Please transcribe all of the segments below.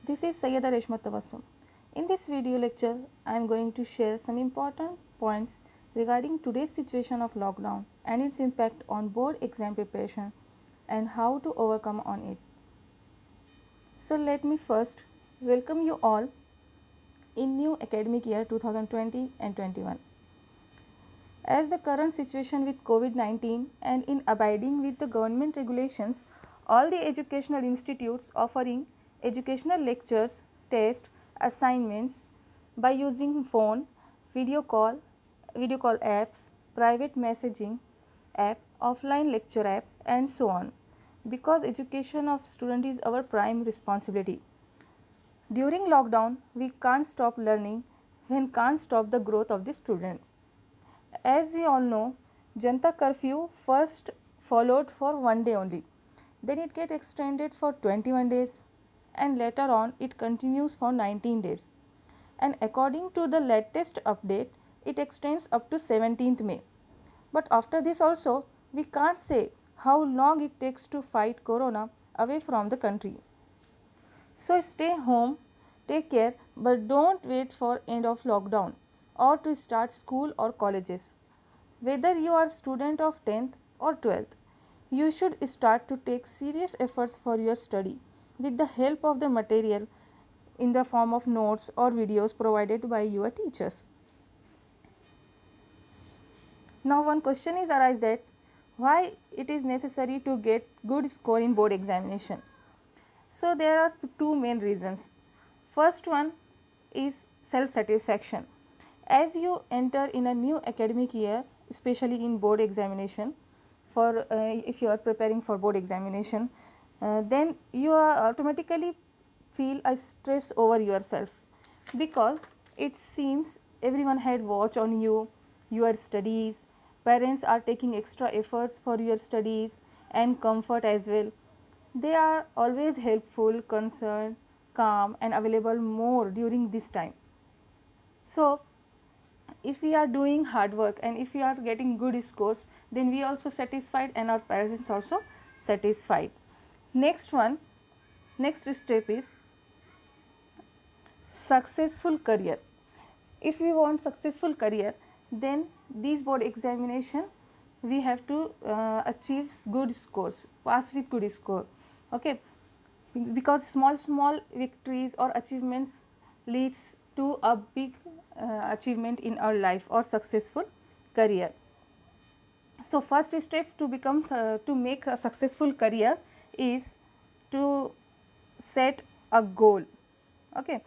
This is Sayyida Reshma Tabassum. In this video lecture, I am going to share some important points regarding today's situation of lockdown and its impact on board exam preparation and how to overcome on it. So let me first welcome you all in new academic year 2020 and 21. As the current situation with COVID-19 and in abiding with the government regulations, all the educational institutes offering educational lectures, tests, assignments by using phone, video call apps, private messaging app, offline lecture app and so on, because education of student is our prime responsibility. During lockdown, we can't stop learning when can't stop the growth of the student. As we all know, Janta curfew first followed for one day only, then it get extended for 21 days and later on it continues for 19 days, and according to the latest update it extends up to 17th May. But after this also we can't say how long it takes to fight corona away from the country. So stay home, take care, but don't wait for end of lockdown or to start school or colleges. Whether you are student of 10th or 12th, you should start to take serious efforts for your study with the help of the material in the form of notes or videos provided by your teachers. Now one question is arise that why it is necessary to get good score in board examination. So there are two main reasons. First one is self satisfaction. As you enter in a new academic year, especially in board examination, for if you are preparing for board examination, then you are automatically feel a stress over yourself, because it seems everyone had watch on you, your studies, parents are taking extra efforts for your studies and comfort as well. They are always helpful, concerned, calm and available more during this time. So if we are doing hard work and if we are getting good scores, then we also satisfied and our parents also satisfied. Next step is successful career. If we want successful career, then these board examination we have to achieve good scores, pass with good score. Okay, because small victories or achievements leads to a big achievement in our life or successful career. So first step to become to make a successful career is to set a goal. Okay,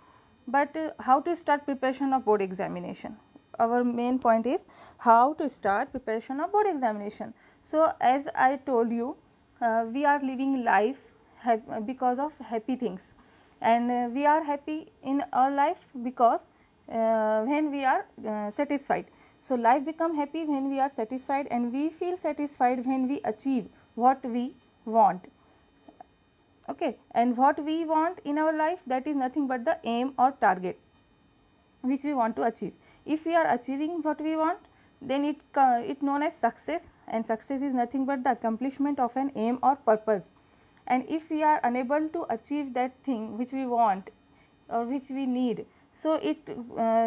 but how to start preparation of board examination? Our main point is how to start preparation of board examination. So as I told you, we are living life because of happy things, and we are happy in our life because when we are satisfied. So life become happy when we are satisfied, and we feel satisfied when we achieve what we want. Okay, and what we want in our life, that is nothing but the aim or target which we want to achieve. If we are achieving what we want, then it known as success, and success is nothing but the accomplishment of an aim or purpose. And if we are unable to achieve that thing which we want or which we need, so it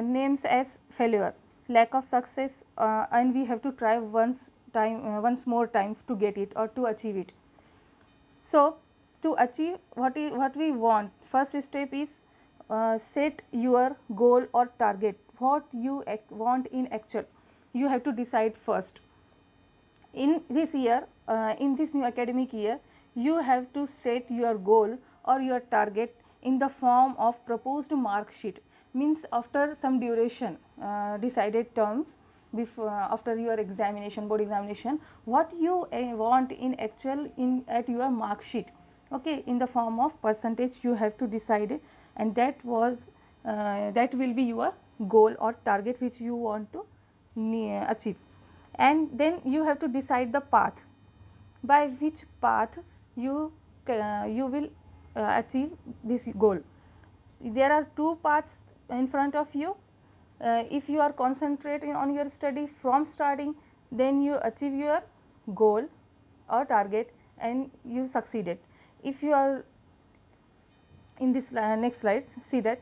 names as failure, lack of success, and we have to try once more time to get it or to achieve it. So to achieve what we want, first step is set your goal or target, what you want in actual. You have to decide first. In this year, in this new academic year, you have to set your goal or your target in the form of proposed mark sheet. Means after some duration, decided terms, before after your examination, board examination, what you want in actual in at your mark sheet. Okay, in the form of percentage you have to decide it, and that will be your goal or target which you want to achieve. And then you have to decide the path by which path you will achieve this goal. There are two paths in front of you. If you are concentrating on your study from starting, then you achieve your goal or target and you succeeded. If you are in this next slide, see that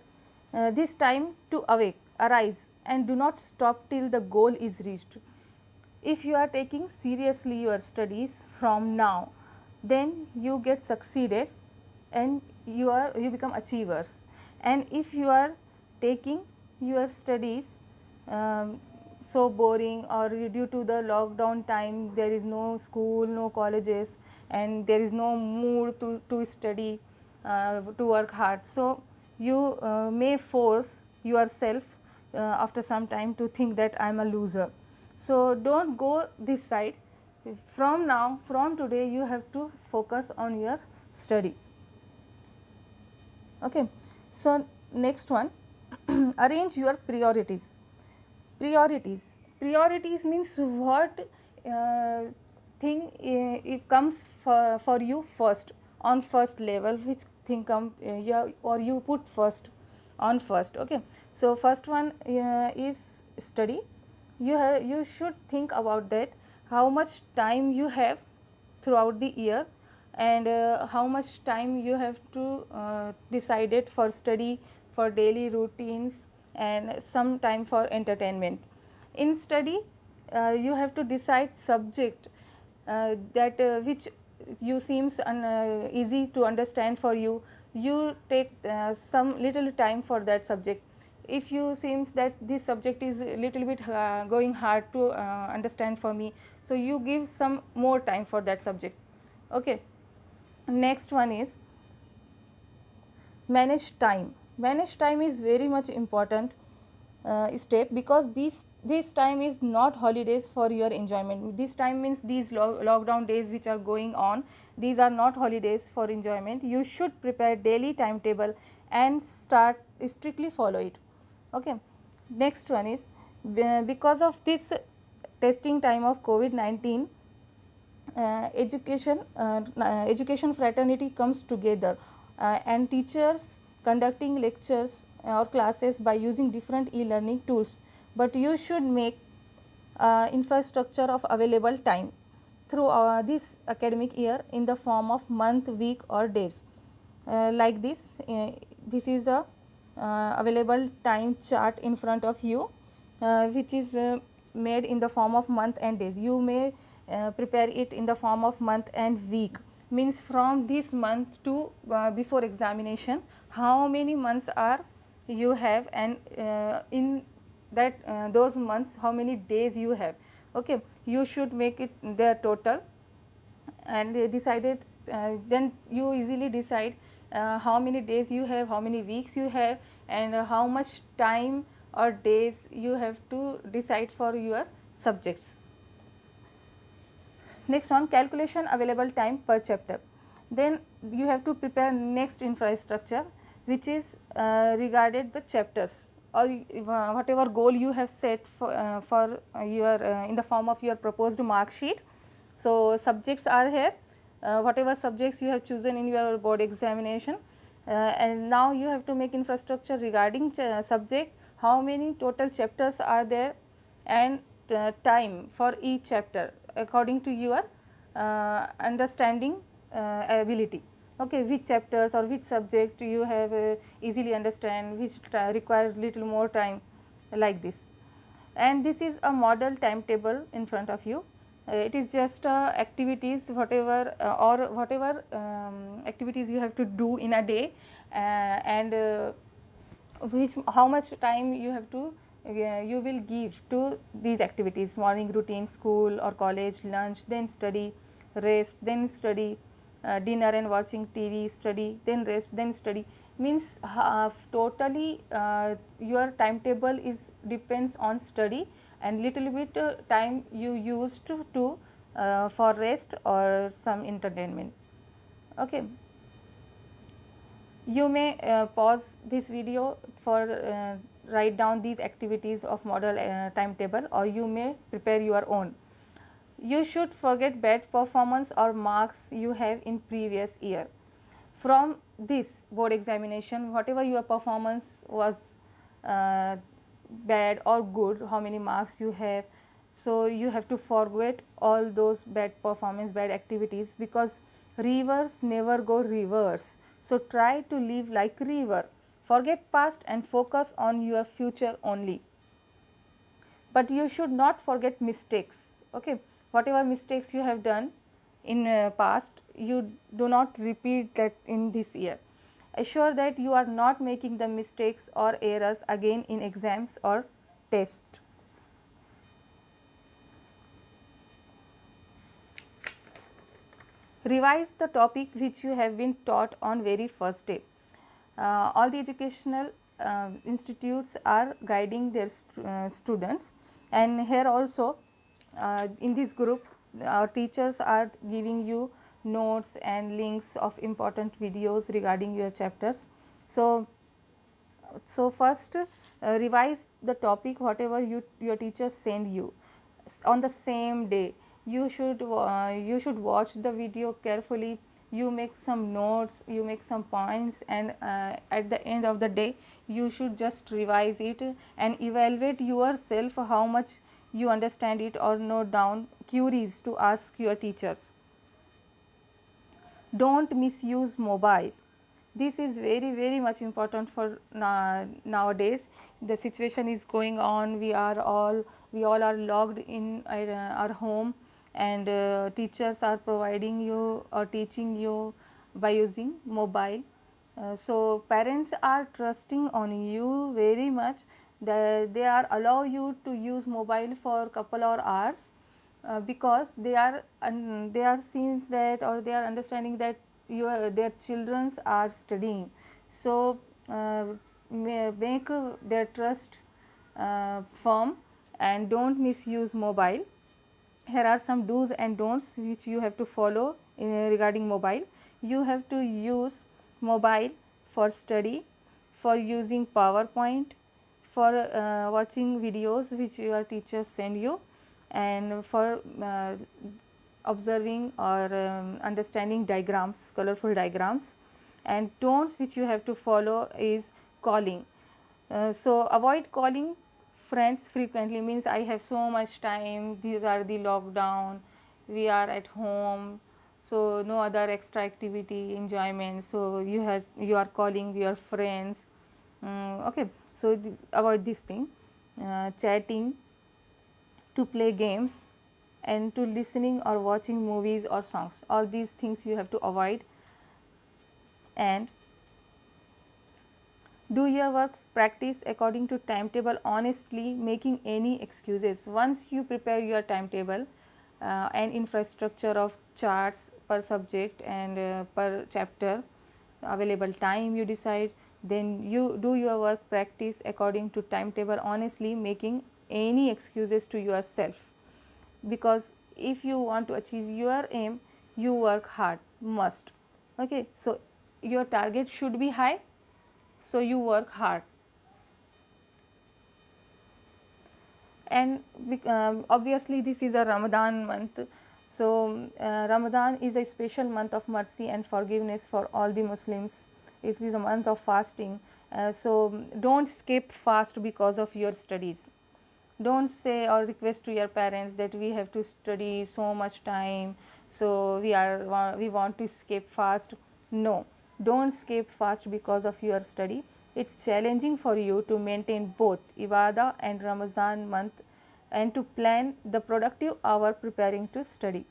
this time to awake, arise and do not stop till the goal is reached. If you are taking seriously your studies from now, then you get succeeded and you become achievers. And if you are taking your studies so boring, or due to the lockdown time there is no school, no colleges, and there is no mood to study, to work hard, so you may force yourself after some time to think that I am a loser. So do not go this side. From now, from today, you have to focus on your study. Okay. So next one, arrange your priorities. Priorities means what thing it comes for you first, on first level, which thing come or you put first on first. Okay. So first one is study. You should think about that, how much time you have throughout the year, and how much time you have to decided for study, for daily routines, and some time for entertainment. In study, you have to decide subject that which you seems easy to understand for you. You take some little time for that subject. If you seems that this subject is a little bit going hard to understand for me, so you give some more time for that subject. Okay. Next one is manage time. Manage time is very much important step, because this time is not holidays for your enjoyment. This time means these lockdown days which are going on, these are not holidays for enjoyment. You should prepare daily timetable and start strictly follow it. Okay. Next one is because of this testing time of COVID-19, education fraternity comes together, and teachers conducting lectures or classes by using different e-learning tools, but you should make infrastructure of available time through this academic year in the form of month, week or days. Like this, this is a available time chart in front of you, which is made in the form of month and days. You may prepare it in the form of month and week, means from this month to before examination, how many months are you have, and in that those months how many days you have. Okay. You should make it their total, and decided then you easily decide how many days you have, how many weeks you have, and how much time or days you have to decide for your subjects. Next one, calculation available time per chapter. Then you have to prepare next infrastructure, which is regarded the chapters, or whatever goal you have set for your in the form of your proposed mark sheet. So subjects are here, whatever subjects you have chosen in your board examination, and now you have to make infrastructure regarding subject, how many total chapters are there, and time for each chapter according to your understanding ability. Okay, which chapters or which subject you have easily understand, which requires little more time, like this. And this is a model timetable in front of you. It is just activities, whatever or whatever activities you have to do in a day, and which how much time you have to you will give to these activities: morning routine, school or college, lunch, then study, rest, then study, dinner and watching TV, study, then rest, then study. Means totally your timetable is depends on study, and little bit time you used to for rest or some entertainment. Okay. You may pause this video for write down these activities of model timetable, or you may prepare your own. You should forget bad performance or marks you have in previous year. From this board examination, whatever your performance was bad or good, how many marks you have, so you have to forget all those bad performance, bad activities, because rivers never go reverse. So try to live like river, forget past and focus on your future only. But you should not forget mistakes. Okay, whatever mistakes you have done in past, you do not repeat that in this year. Assure that you are not making the mistakes or errors again in exams or tests. Revise the topic which you have been taught on very first day. All the educational institutes are guiding their students, and here also in this group our teachers are giving you notes and links of important videos regarding your chapters. So first revise the topic whatever your teachers send you on the same day. You should watch the video carefully, you make some notes, you make some points, and at the end of the day you should just revise it and evaluate yourself how much you understand it, or note down queries to ask your teachers. Don't misuse mobile. This is very much important for nowadays. The situation is going on, we all are logged in our home, and teachers are providing you or teaching you by using mobile. So parents are trusting on you very much, that they are allow you to use mobile for couple of hours, because they are seeing that, or they are understanding that their children are studying. So make their trust firm and don't misuse mobile. Here are some do's and don'ts which you have to follow regarding mobile. You have to use mobile for study, for using PowerPoint, for watching videos which your teachers send you, and for observing or understanding diagrams, colorful diagrams. And don'ts which you have to follow is calling. So avoid calling friends frequently, means I have so much time, these are the lockdown, we are at home, so no other extra activity, enjoyment, so you are calling your friends. Okay, so avoid this thing. Chatting, to play games, and to listening or watching movies or songs, all these things you have to avoid. And do your work, practice according to timetable honestly, making any excuses. Once you prepare your timetable and infrastructure of charts per subject and per chapter, available time you decide, then you do your work, practice according to timetable honestly, making any excuses to yourself. Because if you want to achieve your aim, you work hard, must. Okay, so your target should be high, so you work hard. And obviously this is a Ramadan month, so Ramadan is a special month of mercy and forgiveness for all the Muslims. It is a month of fasting, so don't skip fast because of your studies. Don't say or request to your parents that we have to study so much time, so we want to skip fast. No, don't skip fast because of your study. It's challenging for you to maintain both ibadah and Ramadan month, and to plan the productive hour preparing to study.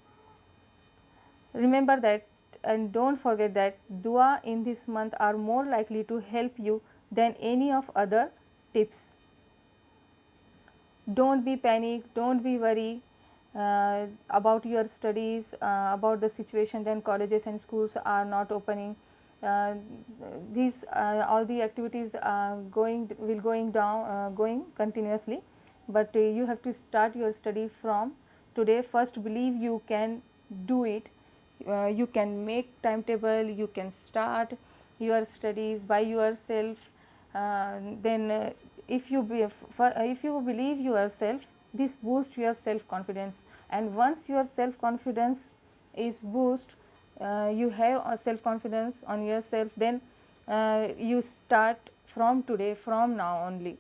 Remember that, and don't forget that dua in this month are more likely to help you than any of other tips. Don't be panic, don't be worry about your studies, about the situation, then colleges and schools are not opening. These all the activities going continuously, but you have to start your study from today. First believe you can do it, you can make timetable, you can start your studies by yourself. Then if you believe yourself, this boosts your self confidence, and once your self confidence is boost, you have a self confidence on yourself, then you start from today, from now only.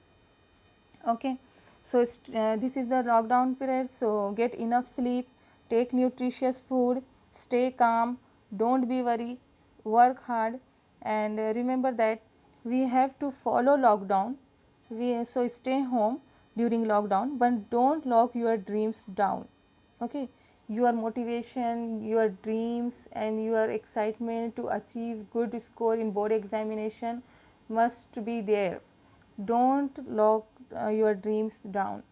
Okay, so this is the lockdown period, so get enough sleep, take nutritious food, stay calm, don't be worried, work hard, and remember that we have to follow lockdown. So stay home during lockdown, but don't lock your dreams down. Okay, your motivation, your dreams, and your excitement to achieve good score in board examination must be there. Don't lock your dreams down,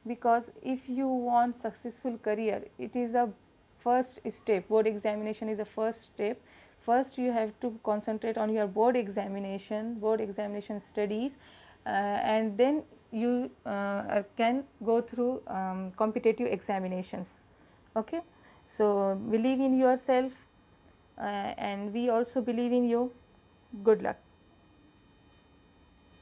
because if you want successful career, it is a first step. Board examination is the first step. First you have to concentrate on your board examination studies, and then you can go through competitive examinations. Okay, so believe in yourself, and we also believe in you. Good luck.